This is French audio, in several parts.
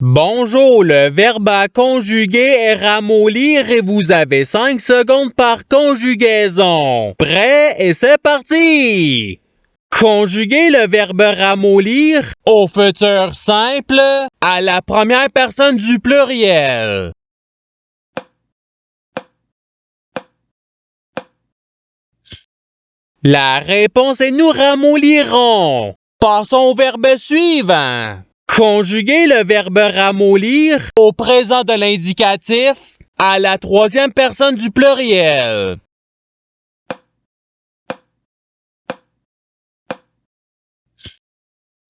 Bonjour, le verbe à conjuguer est ramollir et vous avez 5 secondes par conjugaison. Prêt et c'est parti! Conjuguer le verbe ramollir au futur simple à la première personne du pluriel. La réponse est nous ramollirons. Passons au verbe suivant. Conjuguer le verbe ramollir au présent de l'indicatif à la troisième personne du pluriel.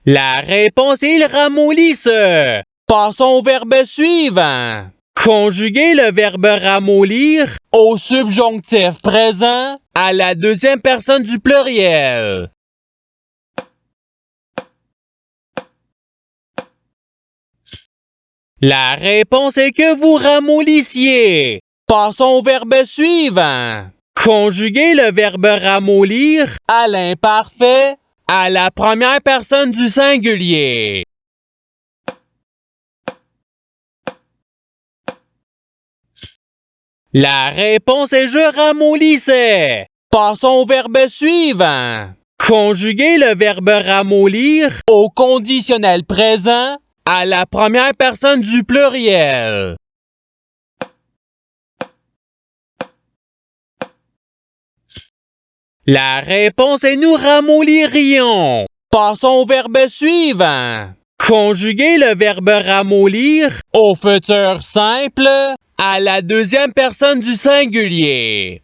La réponse est il ramollissent. Passons au verbe suivant. Conjuguer le verbe ramollir au subjonctif présent à la deuxième personne du pluriel. La réponse est que vous ramollissiez. Passons au verbe suivant. Conjuguer le verbe ramollir à l'imparfait à la première personne du singulier. La réponse est je ramollissais. Passons au verbe suivant. Conjuguer le verbe ramollir au conditionnel présent à la première personne du pluriel. La réponse est nous ramollirions. Passons au verbe suivant. Conjuguer le verbe ramollir au futur simple à la deuxième personne du singulier.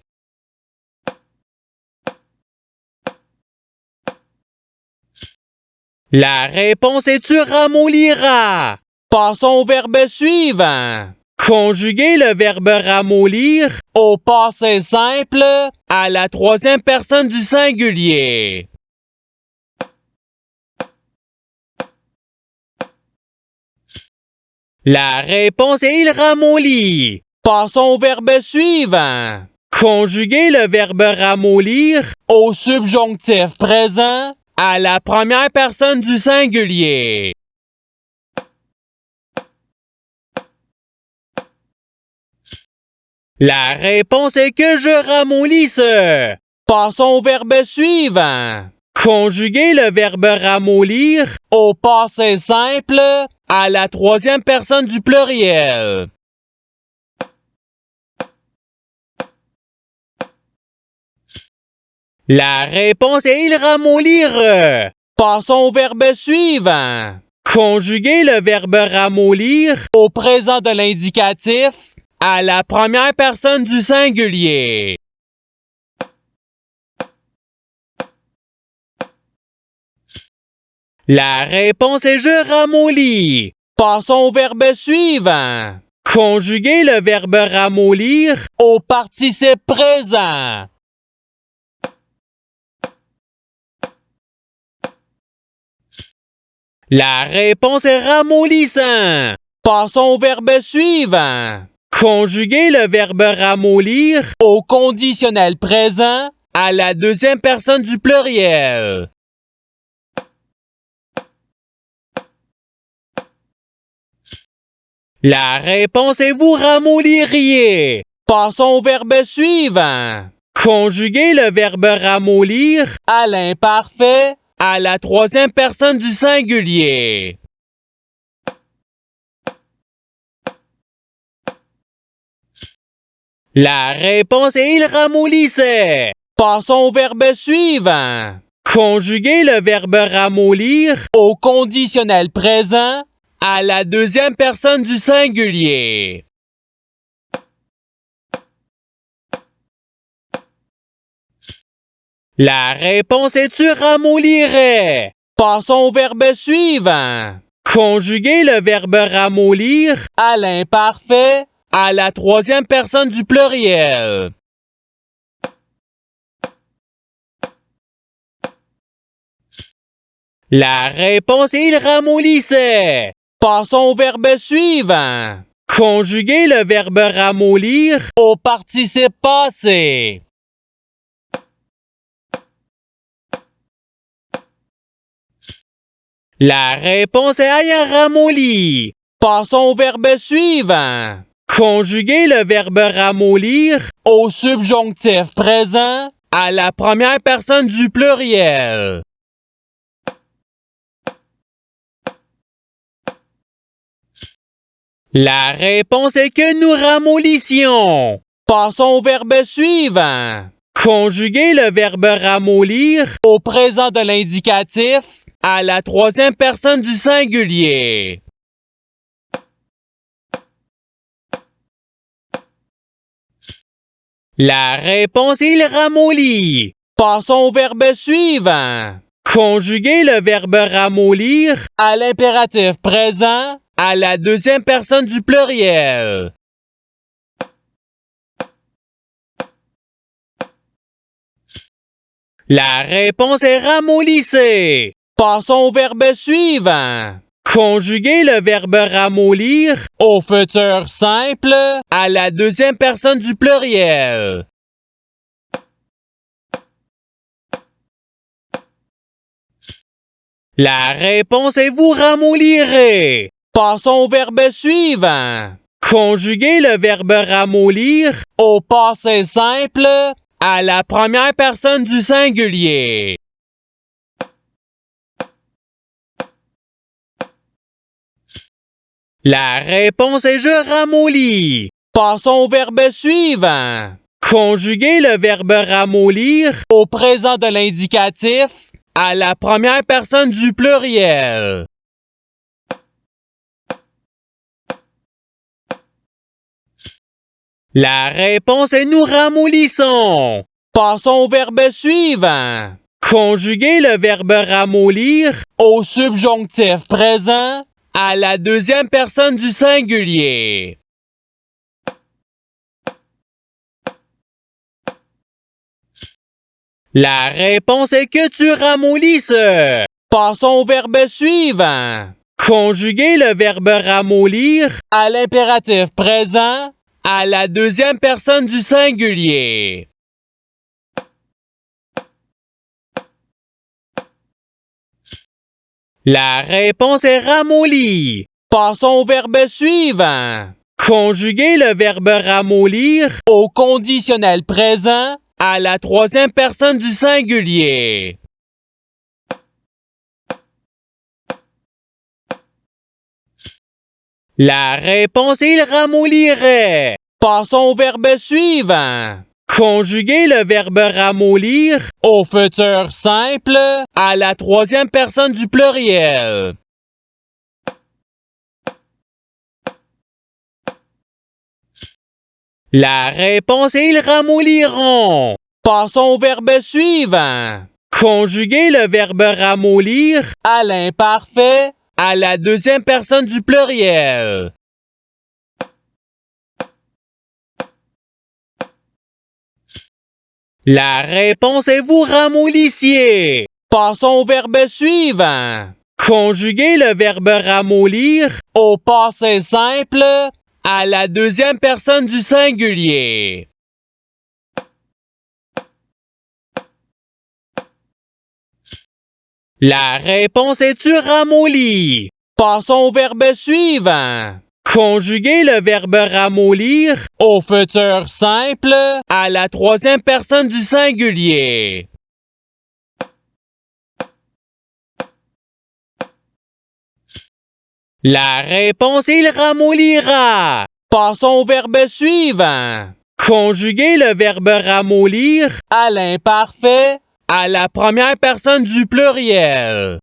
La réponse est tu ramolliras. Passons au verbe suivant. Conjuguer le verbe ramollir au passé simple à la troisième personne du singulier. La réponse est il ramollit. Passons au verbe suivant. Conjuguer le verbe ramollir au subjonctif présent à la première personne du singulier. La réponse est que je ramollisse. Passons au verbe suivant. Conjuguer le verbe ramollir au passé simple à la troisième personne du pluriel. La réponse est il ramollir. Passons au verbe suivant. Conjuguer le verbe ramollir au présent de l'indicatif à la première personne du singulier. La réponse est je ramollis. Passons au verbe suivant. Conjuguer le verbe ramollir au participe présent. La réponse est ramollissant. Passons au verbe suivant. Conjuguer le verbe ramollir au conditionnel présent à la deuxième personne du pluriel. La réponse est vous ramolliriez. Passons au verbe suivant. Conjuguer le verbe ramollir à l'imparfait à la troisième personne du singulier. La réponse est il ramollissait. Passons au verbe suivant. Conjuguer le verbe ramollir au conditionnel présent à la deuxième personne du singulier. La réponse est tu ramollirais. Passons au verbe suivant. Conjuguer le verbe ramollir à l'imparfait à la troisième personne du pluriel. La réponse est il ramollissait. Passons au verbe suivant. Conjuguer le verbe ramollir au participe passé. La réponse est ayant ramolli. Passons au verbe suivant. Conjuguer le verbe ramollir au subjonctif présent à la première personne du pluriel. La réponse est que nous ramollissions. Passons au verbe suivant. Conjuguer le verbe ramollir au présent de l'indicatif à la troisième personne du singulier. La réponse est il ramollit. Passons au verbe suivant. Conjuguer le verbe ramollir à l'impératif présent à la deuxième personne du pluriel. La réponse est ramollisser. Passons au verbe suivant. Conjuguer le verbe ramollir au futur simple à la deuxième personne du pluriel. La réponse est vous ramollirez. Passons au verbe suivant. Conjuguer le verbe ramollir au passé simple à la première personne du singulier. La réponse est je ramollis. Passons au verbe suivant. Conjuguer le verbe ramollir au présent de l'indicatif à la première personne du pluriel. La réponse est nous ramollissons. Passons au verbe suivant. Conjuguer le verbe ramollir au subjonctif présent à la deuxième personne du singulier. La réponse est que tu ramollisses. Passons au verbe suivant. Conjuguer le verbe ramollir à l'impératif présent à la deuxième personne du singulier. La réponse est ramolli. Passons au verbe suivant. Conjuguer le verbe ramollir au conditionnel présent à la troisième personne du singulier. La réponse est il ramollirait. Passons au verbe suivant. Conjuguer le verbe ramollir au futur simple à la troisième personne du pluriel. La réponse est ils ramolliront. Passons au verbe suivant. Conjuguer le verbe ramollir à l'imparfait à la deuxième personne du pluriel. La réponse est vous ramollissiez. Passons au verbe suivant. Conjuguer le verbe ramollir au passé simple à la deuxième personne du singulier. La réponse est tu ramollis. Passons au verbe suivant. Conjuguer le verbe ramollir au futur simple à la troisième personne du singulier. La réponse est il ramollira. Passons au verbe suivant. Conjuguer le verbe ramollir à l'imparfait à la première personne du pluriel.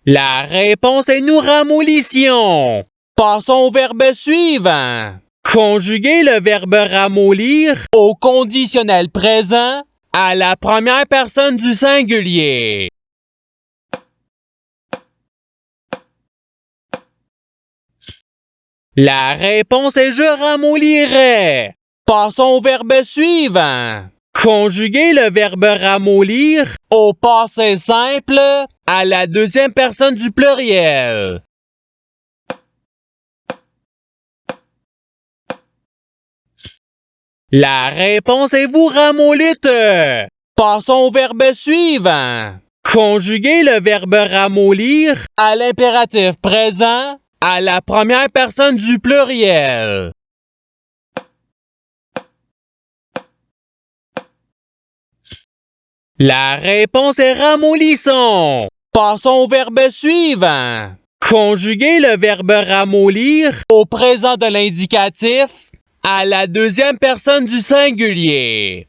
La réponse est nous ramollissions. Passons au verbe suivant. Conjuguer le verbe ramollir au conditionnel présent à la première personne du singulier. La réponse est je ramollirais. Passons au verbe suivant. Conjuguer le verbe ramollir au passé simple à la deuxième personne du pluriel. La réponse est vous ramollite. Passons au verbe suivant. Conjuguez le verbe ramollir à l'impératif présent à la première personne du pluriel. La réponse est ramollisson. Passons au verbe suivant. Conjuguez le verbe ramollir au présent de l'indicatif à la deuxième personne du singulier.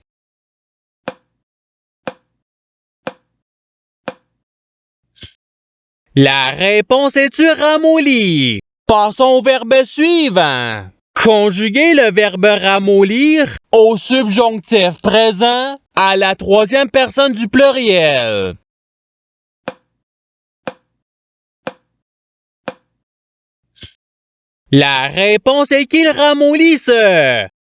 La réponse est tu ramolli. Passons au verbe suivant. Conjuguez le verbe ramollir au subjonctif présent à la troisième personne du pluriel. La réponse est qu'il ramollisse.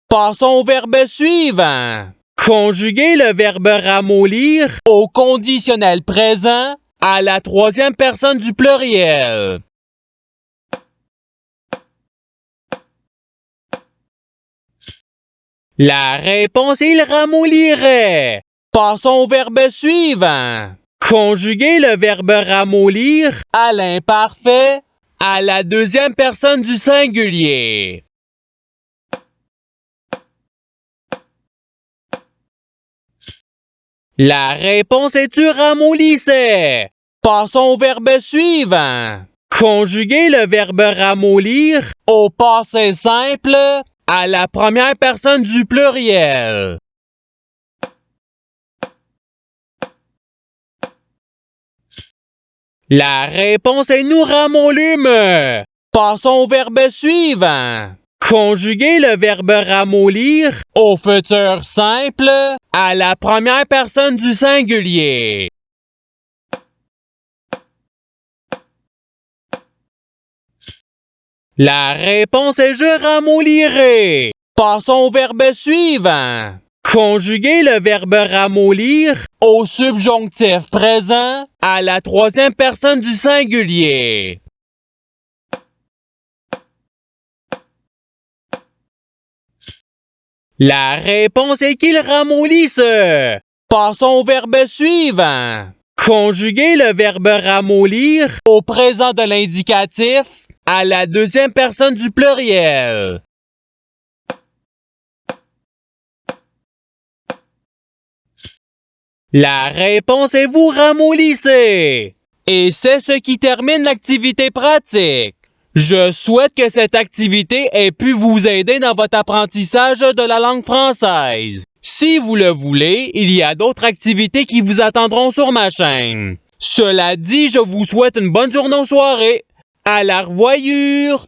Passons au verbe suivant. Conjuguez le verbe ramollir au conditionnel présent à la troisième personne du pluriel. La réponse est il ramollirait. Passons au verbe suivant. Conjuguez le verbe ramollir à l'imparfait à la deuxième personne du singulier. La réponse est tu ramollissais. Passons au verbe suivant. Conjuguez le verbe ramollir au passé simple à la première personne du pluriel. La réponse est nous ramollumes. Passons au verbe suivant. Conjuguez le verbe ramollir au futur simple à la première personne du singulier. La réponse est je ramollirai. Passons au verbe suivant. Conjuguez le verbe ramollir au subjonctif présent à la troisième personne du singulier. La réponse est qu'il ramollisse. Passons au verbe suivant. Conjuguez le verbe ramollir au présent de l'indicatif à la deuxième personne du pluriel. La réponse est vous ramollissez. Et c'est ce qui termine l'activité pratique. Je souhaite que cette activité ait pu vous aider dans votre apprentissage de la langue française. Si vous le voulez, il y a d'autres activités qui vous attendront sur ma chaîne. Cela dit, je vous souhaite une bonne journée ou soirée. À la revoyure!